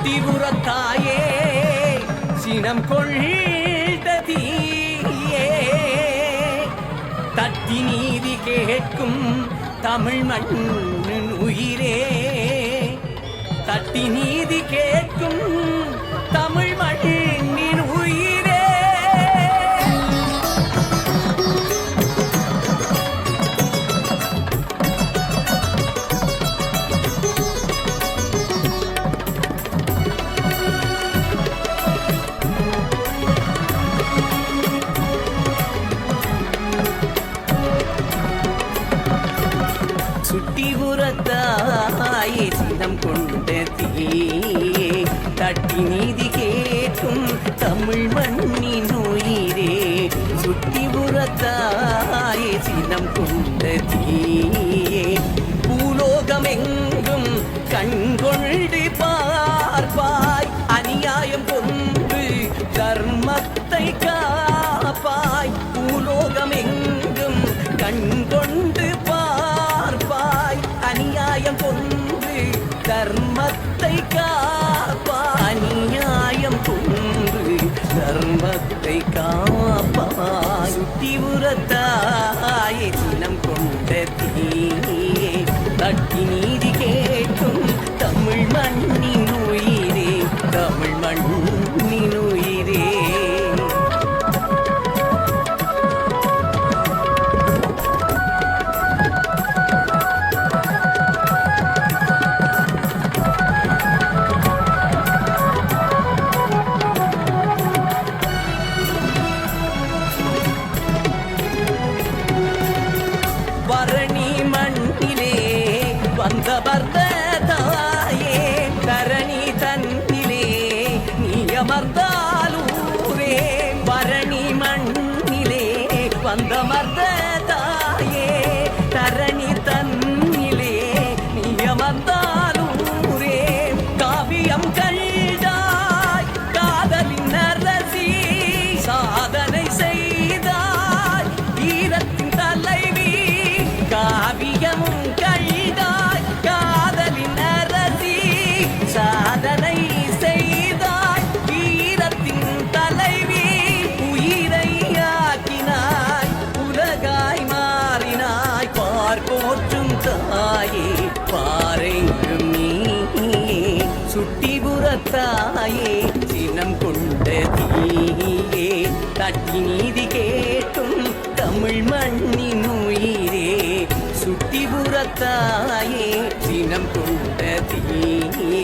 சுட்டிபுறத்தாயே சினம் கொண்ட தீயே தட்டி நீதி கேட்கும் தமிழ் மண்ணின் உயிரே தட்டி நீதி கேட்கும் தமிழ் மண்ணின் உயிரே சுட்டிபுறத்தாயே சினம் கொண்ட தீயே தட்டி நீதி கேட்கும் தமிழ் மண்ணின் உயிரே சுட்டிபுறத்தாயே சினம் கொண்ட தீயே பூலோகமெங்கும் கண்கொண்டு பார்ப்பாய் அநியாயம் கொண்டு தர்மத்தை காப்பாய் பூலோகமெங்கும் கண்கொண்டு அநியாயம் கொன்று தர்மத்தை காப்பாய் அநியாயம் கொன்று தர்மத்தை காப்பாய் சுட்டிபுறத்தாயே சினம் கொண்ட தீயே தட்டி நீதி கேட்கும் தமிழ் மண்ணின் உயிரே தமிழ் மண்ணின் உயிரே பரணி மண்ணிலே வந்தமர்ந்த தாயே தரணி தன்னிலே நீ அமர்ந்தாலூரே பரணி மண்ணிலே வந்தமர்ந்த தாயே தரணி தன்னிலே நீ அமர்ந்தாலூரே காவியம் கண்டாய் காதலின் அரசி சாதனை செய்தாய் வீரத்தின் தலைவி காவியமும் கண்டாய் காதலின் அரசி சாதனை செய்தாய் வீரத்தின் தலைவி உயிரை ஆக்கினாய் உலகாய் மாறினாய் பார்ப்போற்றும் தாயே பாரெங்கும் நீயே சுட்டிபுறத்தாயே சினம் கொண்ட தீயே தட்டி நீதி கேட்கும் தமிழ் மண்ணின் உயிரே சுட்டிபுறத்தாயே சினம் கொண்ட தீயே